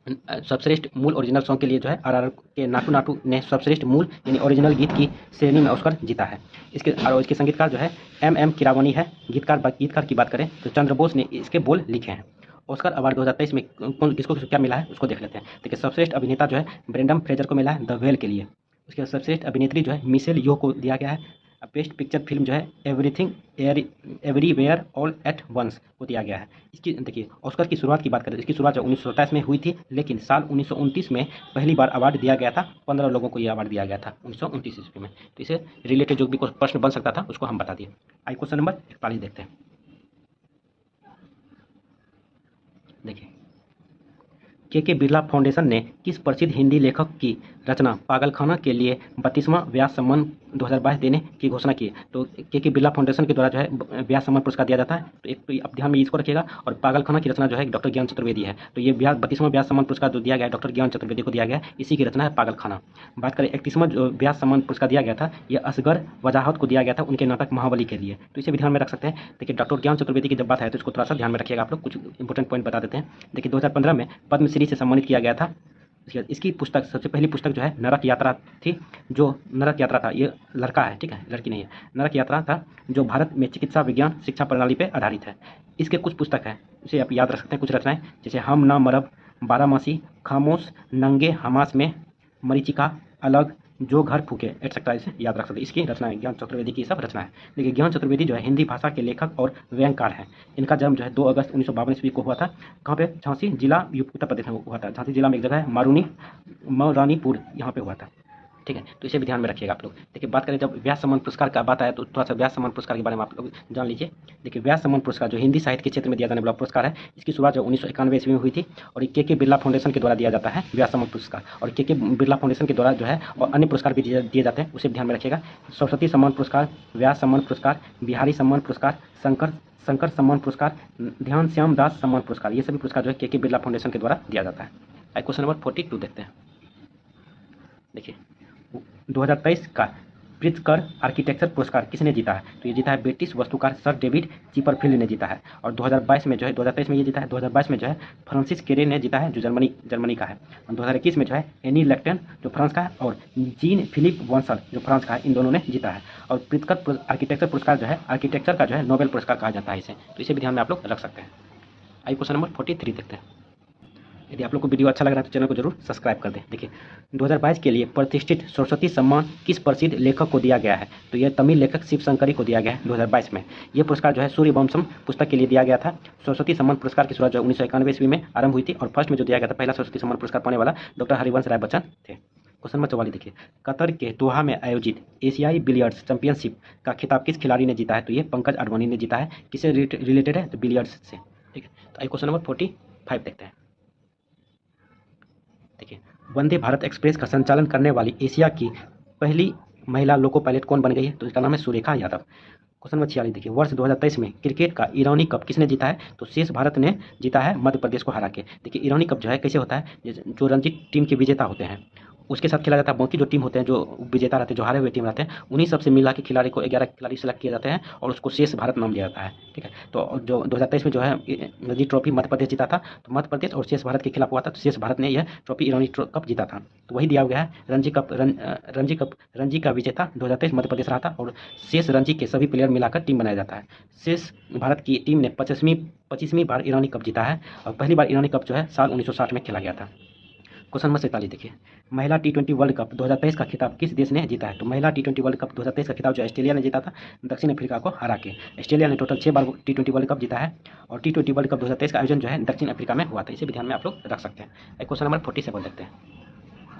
Speaker 1: सर्वश्रेष्ठ मूल ओरिजिनल सॉन्ग के लिए जो है RRR के नाटू नाटू ने सर्वश्रेष्ठ मूल यानी ओरिजिनल गीत की श्रेणी में ऑस्कर जीता है। इसके संगीतकार जो है MM कीरावानी है। गीतकार की बात करें तो चंद्र बोस ने इसके बोल लिखे हैं। ऑस्कर अवार्ड 2023 में किसको क्या मिला है उसको देख लेते हैं। देखिए, सर्वश्रेष्ठ अभिनेता जो है ब्रेंडन फ्रेजर को मिला है द वेल के लिए। उसके बाद सर्वश्रेष्ठ अभिनेत्री जो है मिशेल यो को दिया गया है। बेस्ट पिक्चर फिल्म जो है everything everywhere all at once को दिया गया है। इसकी देखिए, ऑस्कर की शुरुआत की बात करें तो इसकी शुरुआत जो 1927 में हुई थी, लेकिन साल 1929 में पहली बार अवार्ड दिया गया था। 15 लोगों को ये अवार्ड दिया गया था 1929 ईस्वी में। तो इसे रिलेटेड जो भी प्रश्न बन सकता था उसको हम बता दिए। आई क्वेश्चन नंबर 41 देखते हैं। देखिए, के बिरला फाउंडेशन ने किस प्रसिद्ध हिंदी लेखक की रचना पागलखाना के लिए 32वां व्यास सम्मान 2022 देने की घोषणा की? तो के बिरला फाउंडेशन के द्वारा जो है व्यास सम्मान पुरस्कार दिया जाता है। तो एक तो आप ध्यान में इसको रखिएगा। और पागलखाना की रचना जो है डॉक्टर ज्ञान चतुर्वेदी है। तो ये 32वां व्यास सम्मान पुरस्कार जो दिया गया है डॉक्टर ज्ञान चतुर्वेदी को दिया गया है, इसी की रचना है पागलखाना। बात करें 31वां जो व्यास सम्मान पुरस्कार दिया गया था, ये असगर वजाहत को दिया गया था उनके नाटक महाबली के लिए। तो इसे भी ध्यान में रख सकते हैं। देखिए, डॉक्टर ज्ञान चतुर्वेदी की जब बात है तो इसको थोड़ा सा ध्यान में रखिएगा आप लोग। कुछ इंपॉर्टेंट पॉइंट बता देते हैं। देखिए, 2015 में पद्मश्री से सम्मानित किया गया था। इसकी पुस्तक, सबसे पहली पुस्तक जो है नरक यात्रा थी। जो नरक यात्रा था, ये लड़का है, ठीक है, लड़की नहीं है। नरक यात्रा था जो भारत में चिकित्सा विज्ञान शिक्षा प्रणाली पर आधारित है। इसके कुछ पुस्तक है, उसे आप याद रख सकते हैं। कुछ रचनाएं जैसे हम ना मरब, बारामासी, खामोश, नंगे हमास में, मरीचिका, अलग, जो घर फूके एटसेट्रा, इसे याद रख सकते हैं। इसकी रचनाएं ज्ञान चतुर्वेदी की सब रचना है। देखिए, ज्ञान चतुर्वेदी जो है हिंदी भाषा के लेखक और व्यंगकार हैं। इनका जन्म जो है 2 अगस्त 1952 ईस्वी को हुआ था। कहाँ पे? झांसी जिला, उत्तर प्रदेश में हुआ था। झांसी जिला में एक जगह है मौरानीपुर, यहाँ पे हुआ था, ठीक है। तो इसे भी ध्यान में रखिएगा आप लोग। देखिए, बात करें जब व्यास सम्मान पुरस्कार का बात आया तो थोड़ा सा व्यास सम्मान पुरस्कार के बारे में आप लोग जान लीजिए। देखिए, व्यास सम्मान पुरस्कार जो हिंदी साहित्य के क्षेत्र में दिया जाने वाला पुरस्कार है, इसकी शुरुआत जो 1991 ईस्वी में हुई थी। और ये के बिरला फाउंडेशन के द्वारा दिया जाता है व्यास सम्मान पुरस्कार। और के बिरला फाउंडेशन के द्वारा जो है और अन्य पुरस्कार भी दिए जाते हैं, उसे ध्यान में रखिएगा। सरस्वती सम्मान पुरस्कार, व्यास सम्मान पुरस्कार, बिहारी सम्मान पुरस्कार, शंकर सम्मान पुरस्कार, ध्यान श्याम दास सम्मान पुरस्कार, ये सभी पुरस्कार जो है के बिरला फाउंडेशन के द्वारा दिया जाता है। क्वेश्चन नंबर 42 देखते हैं। देखिए, 2023 का प्रित्जकर आर्किटेक्चर पुरस्कार किसने जीता है? तो ये जीता है ब्रिटिश वास्तुकार सर डेविड चिपरफील्ड ने जीता है। और 2022 में जो है, 2023 में ये जीता है, 2022 में जो है फ्रांसिस केरे ने जीता है, जो जर्मनी का है। और 2021 में जो है एनी लेक्टन जो फ्रांस का है, और जीन फिलिप वॉन्सल जो फ्रांस का है, इन दोनों ने जीता है। और प्रित्जकर आर्किटेक्चर पुरस्कार जो है आर्किटेक्चर का जो है नोबेल पुरस्कार कहा जाता है इसे। तो इसे भी ध्यान में आप लोग रख सकते हैं। आइए क्वेश्चन नंबर 43 देखते हैं। यदि आप लोग को वीडियो अच्छा लग रहा है तो चैनल को जरूर सब्सक्राइब कर दें। देखिए, 2022 के लिए प्रतिष्ठित सरस्वती सम्मान किस प्रसिद्ध लेखक को दिया गया है? तो यह तमिल लेखक शिव शंकरी को दिया गया है 2022 में। यह पुरस्कार जो है सूर्यवंशम पुस्तक के लिए दिया गया था। सरस्वती सम्मान पुरस्कार की शुरुआत जो 1991 ईस्वी में आरंभ हुई थी। और फर्स्ट में जो दिया गया था पहला सरस्वती सम्मान पुरस्कार पाने वाला डॉक्टर हरिवंश राय बच्चन थे। क्वेश्चन नंबर 44 देखिए, कतर के दोहा में आयोजित एशियाई बिलियर्ड्स चैंपियनशिप का खिताब किस खिलाड़ी ने जीता है? तो ये पंकज अडवाणी ने जीता है। किससे रिलेटेड है? तो बिलियर्ड्स से, ठीक है। तो क्वेश्चन नंबर 45 देखते हैं। देखिए, वंदे भारत एक्सप्रेस का संचालन करने वाली एशिया की पहली महिला लोको पायलट कौन बन गई है? तो इसका नाम है सुरेखा यादव। क्वेश्चन नंबर 46 देखिए, वर्ष 2023 में क्रिकेट का ईरानी कप किसने जीता है? तो शेष भारत ने जीता है मध्य प्रदेश को हरा के। देखिए, ईरानी कप जो है कैसे होता है, जो रणजी टीम के विजेता होते हैं उसके साथ खेला जाता है। बाकी जो टीम होते हैं, जो विजेता रहते हैं, जो हारे हुए टीम रहते हैं, उन्हीं सबसे मिला के खिलाड़ी को 11 खिलाड़ी सेलेक्ट किए जाते हैं और उसको शेष भारत नाम दिया जाता है। ठीक है, तो जो 2023 में जो है रणजी ट्रॉफी मध्य प्रदेश जीता था, तो मध्य प्रदेश और शेष भारत के खिलाफ हुआ था, तो शेष भारत ने यह ट्रॉफी ईरानी कप जीता था। तो वही दिया गया है। रणजी का विजेता 2023 मध्य प्रदेश रहा था और शेष रणजी के सभी प्लेयर मिलाकर टीम बनाया जाता है। शेष भारत की टीम ने 25वीं बार ईरानी कप जीता है और पहली बार ईरानी कप जो है साल 1960 में खेला गया था। क्वेश्चन नंबर 47 देखिए, महिला टी20 वर्ल्ड कप 2023 का खिताब किस देश ने जीता है? तो महिला टी20 वर्ल्ड कप 2023 का खिताब जो ऑस्ट्रेलिया ने जीता था, दक्षिण अफ्रीका को हरा के। ऑस्ट्रेलिया ने टोटल 6 बार टी20 वर्ल्ड कप जीता है और टी20 वर्ल्ड कप 2023 का आयोजन जो है दक्षिण अफ्रीका में हुआ था। इसे भी ध्यान में आप लोग रख सकते हैं। क्वेश्चन नंबर 47 देखते हैं।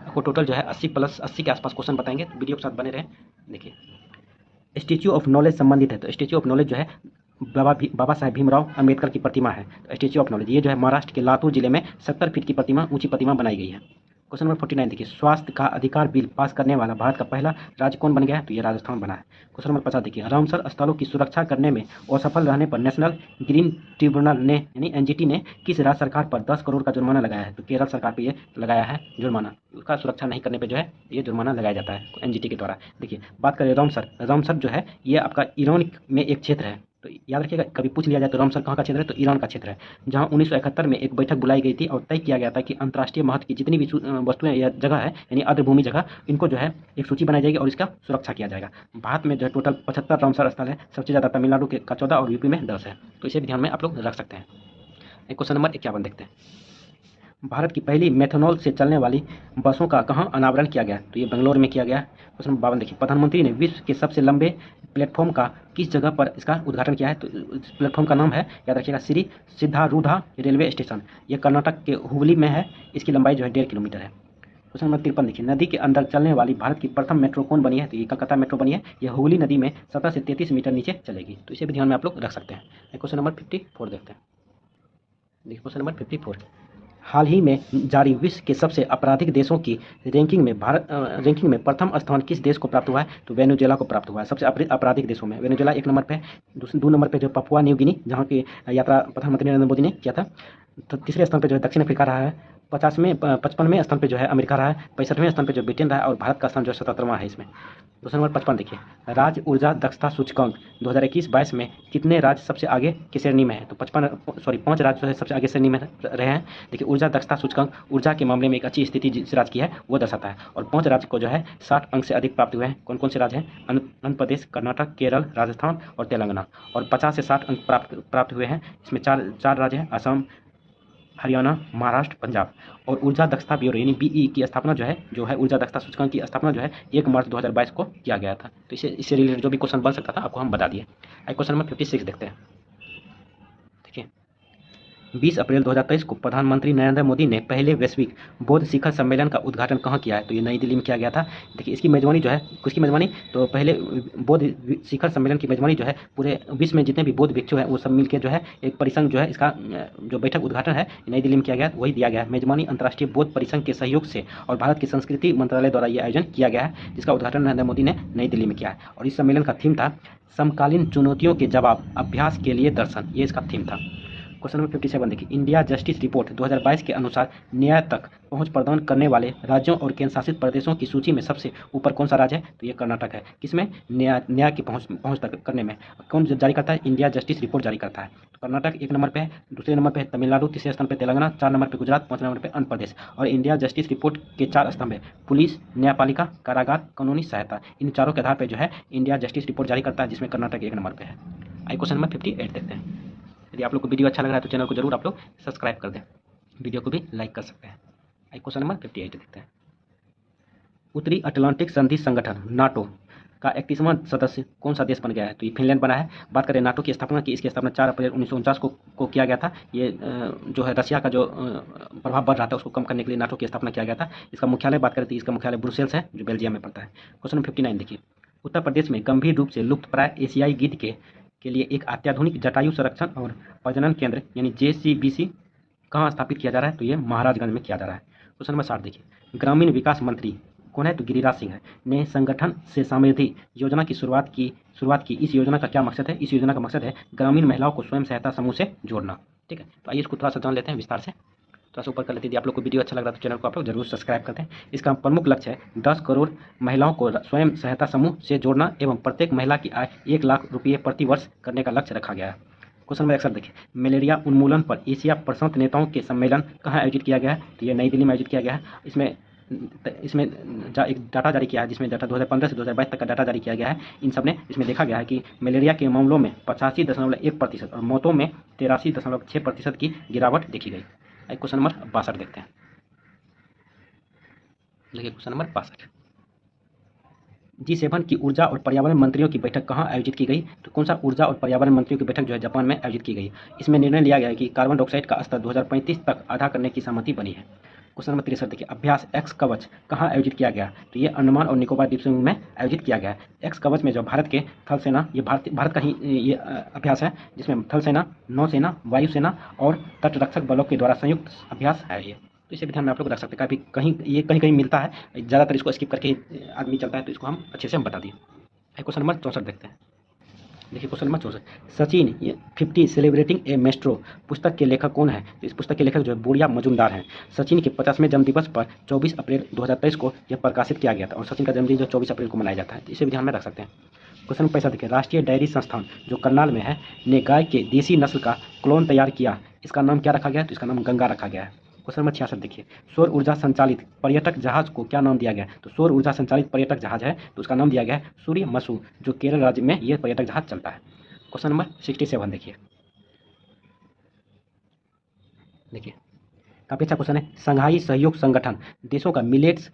Speaker 1: आपको टोटल जो है 80 के आसपास क्वेश्चन बताएंगे, तो वीडियो के साथ बने रहें। देखिए, स्टैच्यू ऑफ नॉलेज संबंधित है, तो स्टैच्यू ऑफ नॉलेज जो है बाबा साहेब भीमराव अम्बेडकर की प्रतिमा है। तो स्टैच्यू ऑफ नॉलेज ये जो है महाराष्ट्र के लातूर जिले में 70 फीट की प्रतिमा, ऊंची प्रतिमा बनाई गई है। क्वेश्चन नंबर 49 देखिए, स्वास्थ्य का अधिकार बिल पास करने वाला भारत का पहला राज्य कौन बन गया है? तो ये राजस्थान बना है। क्वेश्चन नंबर 50 देखिए, रामसर स्थलों की सुरक्षा करने में असफल रहने पर नेशनल ग्रीन ट्रिब्यूनल ने यानी एनजीटी ने किस राज्य सरकार पर 10 करोड़ का जुर्माना लगाया है? तो केरल सरकार पर ये लगाया है जुर्माना। उसका सुरक्षा नहीं करने पर जो है ये जुर्माना लगाया जाता है एनजीटी के द्वारा। देखिए, बात करें रामसर जो है ये आपका ईरान में एक क्षेत्र है। तो याद रखिएगा, कभी पूछ लिया जाए तो रामसर कहाँ का क्षेत्र है? तो ईरान का क्षेत्र है, जहाँ 1971 में एक बैठक बुलाई गई थी और तय किया गया था कि अंतर्राष्ट्रीय महत्व की जितनी भी वस्तुएं या जगह है यानी आर्द्रभूमि जगह, इनको जो है एक सूची बनाई जाएगी और इसका सुरक्षा किया जाएगा। भारत में जो है टोटल 75 रामसर स्थल है, सबसे ज़्यादा तमिलनाडु का 14 और यूपी में 10 है। तो इसे भी ध्यान में आप लोग रख सकते हैं। क्वेश्चन नंबर 51 देखते हैं, भारत की पहली मेथनॉल से चलने वाली बसों का कहाँ अनावरण किया गया? तो ये बेंगलोर में किया गया। क्वेश्चन नंबर 52 देखिए, प्रधानमंत्री ने विश्व के सबसे लंबे प्लेटफॉर्म का किस जगह पर इसका उद्घाटन किया है? तो इस प्लेटफॉर्म का नाम है, याद रखिएगा, श्री सिद्धारूढ़ा रेलवे स्टेशन। ये कर्नाटक के हुबली में है। इसकी लंबाई जो है 1.5 किलोमीटर है। क्वेश्चन नंबर 53 देखिए, नदी के अंदर चलने वाली भारत की प्रथम मेट्रो कौन बनी है? तो ये कलकत्ता मेट्रो बनी है। यह हुगली नदी में 17 से 33 मीटर नीचे चलेगी। तो इसे भी ध्यान में आप लोग रख सकते हैं। क्वेश्चन नंबर 54 देखते हैं। देखिए, क्वेश्चन नंबर 54, हाल ही में जारी विश्व के सबसे आपराधिक देशों की रैंकिंग में प्रथम स्थान किस देश को प्राप्त हुआ है? तो वेनेजुएला को प्राप्त हुआ है। सबसे आपराधिक देशों में वेनेजुएला 1 नंबर पे है। 2 नंबर पे जो पपुआ न्यू गिनी, जहाँ की यात्रा प्रधानमंत्री नरेंद्र मोदी ने किया था। तो तीसरे स्थान पे जो है दक्षिण अफ्रीका रहा है। 55वें स्थान पे जो है अमेरिका रहा है। 65वें स्थान पे जो ब्रिटेन रहा है और भारत का स्थान जो है 77वां है इसमें। क्वेश्चन नंबर 55 देखिए, राज्य ऊर्जा दक्षता सूचकांक 2021-22 में कितने राज्य सबसे आगे की श्रेणी में है? तो 5 राज्य जो है सबसे आगे श्रेणी में रहे हैं। देखिए, ऊर्जा दक्षता सूचकांक ऊर्जा के मामले में एक अच्छी स्थिति जिस राज्य की है वो दर्शाता है और 5 राज्य को जो है 60 अंक से अधिक प्राप्त हुए हैं। कौन कौन से राज्य हैं? आंध्र प्रदेश, कर्नाटक, केरल, राजस्थान और तेलंगाना। और 50 से 60 अंक प्राप्त हुए हैं। इसमें चार राज्य हैं, असम, हरियाणा, महाराष्ट्र, पंजाब। और ऊर्जा दक्षता ब्यूरो यानी बीई की स्थापना जो है ऊर्जा दक्षता सूचकांक की स्थापना जो है 1 मार्च 2022 को किया गया था। तो इससे रिलेटेड जो भी क्वेश्चन बन सकता था आपको हम बता दिए। क्वेश्चन नंबर 56 देखते हैं। देखिए, 20 अप्रैल 2023 को प्रधानमंत्री नरेंद्र मोदी ने पहले वैश्विक बौद्ध शिखर सम्मेलन का उद्घाटन कहाँ किया है? तो ये नई दिल्ली में किया गया था। देखिए, इसकी मेजबानी जो है, किसकी मेजबानी? तो पहले बौद्ध शिखर सम्मेलन की मेजबानी जो है पूरे विश्व में जितने भी बौद्ध भिक्षु हैं वो सब मिलकर जो है एक परिसंघ जो है इसका जो बैठक उद्घाटन है नई दिल्ली में किया गया, वही दिया गया है। मेजबानी अंतर्राष्ट्रीय बौद्ध परिसंघ के सहयोग से और भारत की संस्कृति मंत्रालय द्वारा ये आयोजन किया गया है, जिसका उद्घाटन नरेंद्र मोदी ने नई दिल्ली में किया है। और इस सम्मेलन का थीम था समकालीन चुनौतियों के जवाब, अभ्यास के लिए दर्शन। ये इसका थीम था। क्वेश्चन नंबर 57 देखिए, इंडिया जस्टिस रिपोर्ट 2022 के अनुसार न्याय तक पहुंच प्रदान करने वाले राज्यों और केंद्र शासित प्रदेशों की सूची में सबसे ऊपर कौन सा राज्य है? तो ये कर्नाटक है। किसमें? न्याय की पहुंच तक करने में कौन जारी करता है? इंडिया जस्टिस रिपोर्ट जारी करता है। तो कर्नाटक 1 नंबर पे है, दूसरे नंबर पे है तमिलनाडु, तीसरे स्थान पे तेलंगाना, 4 नंबर पे गुजरात, 5 नंबर पे आंध्र प्रदेश। और इंडिया जस्टिस रिपोर्ट के 4 स्तंभ है, पुलिस, न्यायपालिका, कारागार, कानूनी सहायता। इन चारों के आधार पर जो है इंडिया जस्टिस रिपोर्ट जारी करता है, जिसमें कर्नाटक 1 नंबर पे है। क्वेश्चन नंबर 58 देखते हैं। यदि आप लोग को वीडियो अच्छा लग रहा है तो चैनल को जरूर आप लोग सब्सक्राइब कर दें, वीडियो को भी लाइक कर सकते हैं। क्वेश्चन नंबर 58 देखते हैं। उत्तरी अटलांटिक संधि संगठन नाटो का 31वां सदस्य कौन सा देश बन गया है? तो ये फिनलैंड बना है। बात करें नाटो की स्थापना की, इसकी स्थापना 4 अप्रैल 1949 को किया गया था। ये जो है रशिया का जो प्रभाव बढ़ रहा था उसको कम करने के लिए नाटो की स्थापना किया गया था। इसका मुख्यालय बात करें तो इसका मुख्यालय ब्रुसेल्स है, जो बेल्जियम में पड़ता है। क्वेश्चन नंबर 59 देखिए, उत्तर प्रदेश में गंभीर रूप से लुप्तप्राय एशियाई गिद्ध के लिए एक अत्याधुनिक जटायु संरक्षण और प्रजनन केंद्र यानी JCBC कहाँ स्थापित किया जा रहा है? तो ये महाराजगंज में किया जा रहा है। क्वेश्चन नंबर 60 देखिए, ग्रामीण विकास मंत्री कौन है? तो गिरिराज सिंह है, ने संगठन से समृद्धि योजना की शुरुआत की। इस योजना का क्या मकसद है? इस योजना का मकसद है ग्रामीण महिलाओं को स्वयं सहायता समूह से जोड़ना। ठीक है, तो आइए इसको थोड़ा सा जान लेते हैं विस्तार से। थोड़ा सा ऊपर कर लेते। यदि आप लोग को वीडियो अच्छा लग रहा है तो चैनल को आप लोग जरूर सब्सक्राइब कर दें। इसका प्रमुख लक्ष्य है 10 करोड़ महिलाओं को स्वयं सहायता समूह से जोड़ना एवं प्रत्येक महिला की आय 1 लाख रुपये प्रति वर्ष करने का लक्ष्य रखा गया है। क्वेश्चन नंबर 61 देखिए, मलेरिया उन्मूलन पर एशिया प्रशांत नेताओं के सम्मेलन कहाँ आयोजित किया गया है? तो ये नई दिल्ली में आयोजित किया गया है। इसमें एक डाटा जारी किया है, जिसमें डाटा 2015 से 2022 तक का डाटा जारी किया गया है। इन सब ने इसमें देखा गया है कि मलेरिया के मामलों में 85.1% और मौतों में 83.6% की गिरावट देखी गई। क्वेश्चन नंबर 62 देखते हैं। देखिए क्वेश्चन नंबर 62, G7 की ऊर्जा और पर्यावरण मंत्रियों की बैठक कहाँ आयोजित की गई? तो कौन सा ऊर्जा और पर्यावरण मंत्रियों की बैठक जो है जापान में आयोजित की गई। इसमें निर्णय लिया गया है कि कार्बन डाइऑक्साइड का स्तर 2035 तक आधा करने की सहमति बनी है। क्वेश्चन नंबर 63 देखिए, अभ्यास एक्स कवच कहाँ आयोजित किया गया? तो ये अंडमान और निकोबार द्वीप समूह में आयोजित किया गया है। एक्स कवच में जो भारत के थल सेना, ये भारत का ही ये अभ्यास है, जिसमें थल सेना, नौसेना, वायुसेना और तटरक्षक बलों के द्वारा संयुक्त अभ्यास है ये। तो इसे भी ध्यान में आप लोग रख सकते हैं। कहीं ये कहीं मिलता है, ज़्यादातर इसको स्किप करके आदमी चलता है, तो इसको हम अच्छे से हम बता दिए। क्वेश्चन नंबर 64 देखते हैं। देखिए क्वेश्चन नंबर 64, सचिन 50 सेलिब्रेटिंग ए मेस्ट्रो पुस्तक के लेखक कौन है? तो इस पुस्तक के लेखक जो है बुढ़िया मजूमदार हैं। सचिन के 50वें जन्मदिवस पर 24 अप्रैल 2023 को यह प्रकाशित किया गया था और सचिन का जन्मदिन जो 24 अप्रैल को मनाया जाता है, तो इसे भी ध्यान में रख सकते हैं। क्वेश्चन नंबर 65 देखिए, राष्ट्रीय डायरी संस्थान जो करनाल में है ने गाय के देसी नस्ल का क्लोन तैयार किया, इसका नाम क्या रखा गया है? तो इसका नाम गंगा रखा गया है। क्वेश्चन नंबर 66 देखिए, सौर ऊर्जा संचालित पर्यटक जहाज को क्या नाम दिया गया? तो सौर ऊर्जा संचालित पर्यटक जहाज है, तो उसका नाम दिया गया है सूर्य मसू, जो केरल राज्य में यह पर्यटक जहाज चलता है। क्वेश्चन नंबर 67 देखिए, काफी अच्छा क्वेश्चन है। संघाई सहयोग संगठन देशों का मिलेट्स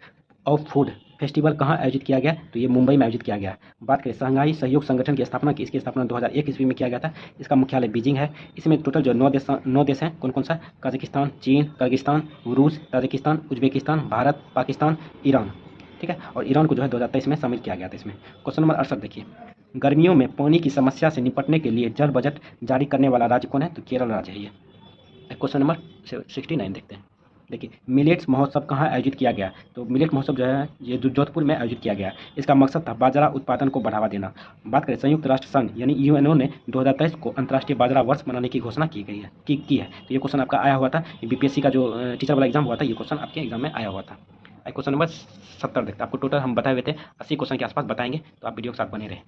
Speaker 1: ऑफ फूड फेस्टिवल कहाँ आयोजित किया गया? तो ये मुंबई में आयोजित किया गया। बात करें संघाई सहयोग संगठन की स्थापना की, इसकी स्थापना 2001 ईस्वी में किया गया था। इसका मुख्यालय बीजिंग है। इसमें टोटल जो 9 देश हैं, कौन सा? कजाकिस्तान, चीन, किर्गिस्तान, रूस, Tajikistan, Uzbekistan, Bharat, Pakistan, Iran, ठीक है। और ईरान को जो है 2023 में शामिल किया गया था इसमें। क्वेश्चन नंबर 68 देखिए, गर्मियों में पानी की समस्या से निपटने के लिए जल बजट जारी करने वाला राज्य कौन है? तो केरल राज्य है ये। क्वेश्चन नंबर 69 देखते हैं। देखिए, मिलेट्स महोत्सव कहाँ आयोजित किया गया? तो मिलेट महोत्सव जो है ये जोधपुर में आयोजित किया गया। इसका मकसद था बाजरा उत्पादन को बढ़ावा देना। बात करें संयुक्त राष्ट्र संघ यानी यूएनओ ने 2023 को अंतर्राष्ट्रीय बाजरा वर्ष मनाने की घोषणा की है। तो ये क्वेश्चन आपका आया हुआ था, बीपीएससी का जो टीचर वाला एग्जाम हुआ था, ये क्वेश्चन आपके एग्जाम में आया हुआ था। क्वेश्चन नंबर 70 देखते हैं। आपको टोटल हम बताए हुए थे 80 क्वेश्चन के आसपास बताएंगे, तो आप वीडियो के साथ बने रहें।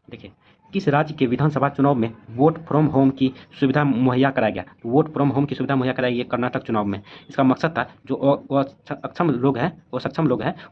Speaker 1: देखिए, किस राज्य के विधानसभा चुनाव में वोट फ्रॉम होम की सुविधा मुहैया कराया गया? तो वोट फ्रॉम होम की सुविधा मुहैया कराई गई कर्नाटक चुनाव में। इसका मकसद था जो अक्षम लोग हैं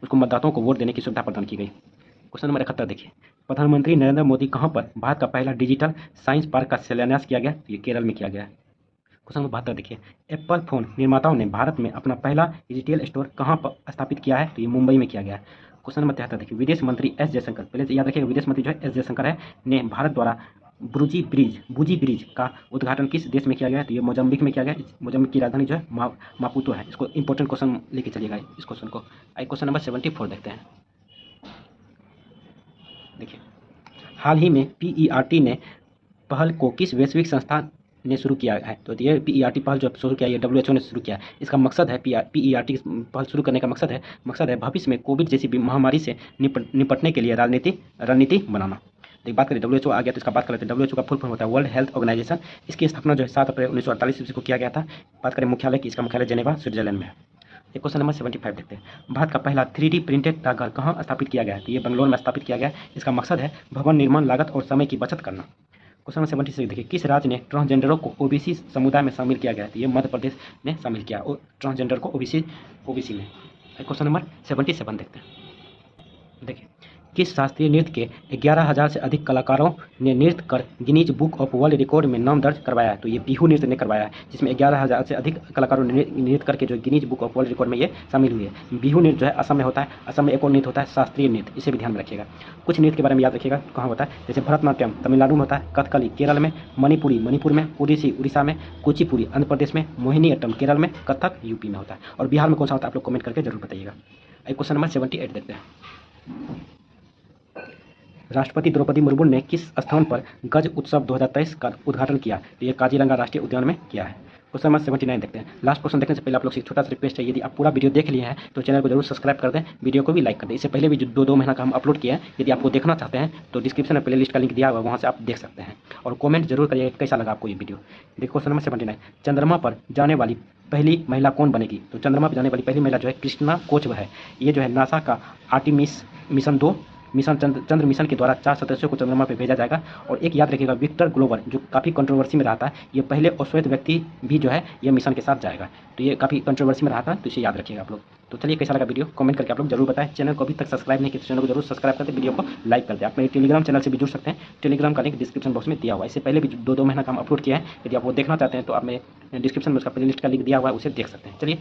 Speaker 1: उसको मतदाताओं को वोट देने की सुविधा प्रदान की गई। क्वेश्चन नंबर 71 देखिए, प्रधानमंत्री नरेंद्र मोदी कहाँ पर भारत का पहला डिजिटल साइंस पार्क का शिलान्यास किया गया? तो ये केरल में किया गया है। क्वेश्चन नंबर 72 देखिए, एप्पल फोन निर्माताओं ने भारत में अपना पहला रिटेल स्टोर कहाँ पर स्थापित किया है? तो ये मुंबई में किया गया है। क्वेश्चन नंबर 73 देखिए, विदेश मंत्री एस जयशंकर, पहले से याद रखिएगा विदेश मंत्री जो है एस जयशंकर है, ने भारत द्वारा बूजी ब्रिज का उद्घाटन किस देश में किया गया? तो ये मोजाम्बिक में किया गया। मोजाम्बिक की राजधानी जो है मापुतो है। इसको इंपॉर्टेंट क्वेश्चन लेके चलिएगा इस क्वेश्चन को। क्वेश्चन नंबर 74 देखते हैं। देखिए, हाल ही में PERT ने पहल को किस वैश्विक संस्था ने शुरू किया है? तो ये PERT पहल जो शुरू किया ये WHO ने शुरू किया है। इसका मकसद है PERT पहल शुरू करने का मकसद है भविष्य में कोविड जैसी महामारी से निपटने के लिए रणनीति बनाना। तो बात करें WHO आ गया, तो इसका बात करें तो WHO का फुल फॉर्म होता है वर्ल्ड हेल्थ ऑर्गेनाइजेशन। इसकी स्थापना जो है 7 अप्रैल 1948 ईस्वी को किया गया था। बात करें मुख्यालय की, इसका मुख्यालय जेनेवा स्विट्जरलैंड में है। क्वेश्चन नंबर 75 देखते हैं। भारत का पहला 3D प्रिंटेड डाकघर कहाँ स्थापित किया गया है? तो ये बेंगलोर में स्थापित किया गया है। इसका मकसद है भवन निर्माण लागत और समय की बचत करना। क्वेश्चन नंबर 76 देखिए, किस राज्य ने ट्रांसजेंडरों को OBC समुदाय में शामिल किया गया है? तो ये मध्य प्रदेश ने शामिल किया और ट्रांसजेंडर को OBC में। क्वेश्चन नंबर 77 देखते हैं। देखिए, किस शास्त्रीय नृत्य के 11,000 से अधिक कलाकारों ने नृत्य कर Guinness book of world record में नाम दर्ज करवाया है? तो ये बिहू नृत्य ने करवाया है, जिसमें 11,000 से अधिक कलाकारों ने नृत्य करके जो Guinness book of world record में ये शामिल हुई है। बिहू नृत्य जो है असम में होता है। असम में एक और नृत्य होता है शास्त्रीय नृत्य, इसे भी ध्यान में रखिएगा। कुछ नृत्य के बारे में याद रखिएगा कहाँ होता है, जैसे भरतनाट्यम तमिलनाडु में होता है, कथकली केरल में, मणिपुरी मणिपुर में, ओडिसी उड़ीसा में, कुचिपुड़ी आंध्र प्रदेश में, मोहिनीअट्टम केरल में, कथक यूपी में होता है। और बिहार में कौन सा होता है आप लोग कमेंट करके जरूर बताइएगा। क्वेश्चन नंबर 78 देखते हैं। राष्ट्रपति द्रौपदी मुर्मू ने किस स्थान पर गज उत्सव 2023 का उद्घाटन किया? तो ये काजीरंगा राष्ट्रीय उद्यान में किया है। क्वेश्चन नंबर 79 देखते हैं। लास्ट क्वेश्चन देखने से पहले आप लोग से एक छोटा सा रिक्वेस्ट है, यदि आप पूरा वीडियो देख लिए हैं तो चैनल को जरूर सब्सक्राइब कर दें, वीडियो को भी लाइक कर दें। इससे पहले भी जो 2 महीना का हम अपलोड किए हैं, यदि आपको देखना चाहते हैं तो डिस्क्रिप्शन में प्लेलिस्ट का लिंक दिया हुआ, वहाँ से आप देख सकते हैं। और कमेंट जरूर करिए कैसा लगा आपको ये वीडियो। देखो क्वेश्चन नंबर 79, चंद्रमा पर जाने वाली पहली महिला कौन बनेगी? तो चंद्रमा पर जाने वाली पहली महिला जो है कृष्णा कोचव है। ये जो है नासा का आर्टिमिस मिशन 2 मिशन चंद्र मिशन के द्वारा 4 सदस्यों को चंद्रमा पर भेजा जाएगा। और एक याद रखिएगा, विक्टर ग्लोवर जो काफ़ी कंट्रोवर्सी में रहा था, ये पहले अश्वेत व्यक्ति भी जो है ये मिशन के साथ जाएगा। तो ये काफ़ी कंट्रोवर्सी में रहा था, तो इसे याद रखिएगा आप लोग। तो चलिए कैसा लगा वीडियो कमेंट करके आप लोग जरूर बताएं। चैनल को अभी तक सब्सक्राइब नहीं किया तो चैनल को जरूर सब्सक्राइब करके वीडियो को लाइक कर दें। आप मेरे टेलीग्राम चैनल से भी जुड़ सकते हैं, टेलीग्राम का लिंक डिस्क्रिप्शन बॉक्स में दिया हुआ है। इससे पहले भी 2 महीना का हम अपलोड किया है, यदि आप वो देखना चाहते हैं तो आप मैं डिस्क्रिप्शन में उसका प्लेलिस्ट का लिंक दिया हुआ है, उसे देख सकते हैं। चलिए।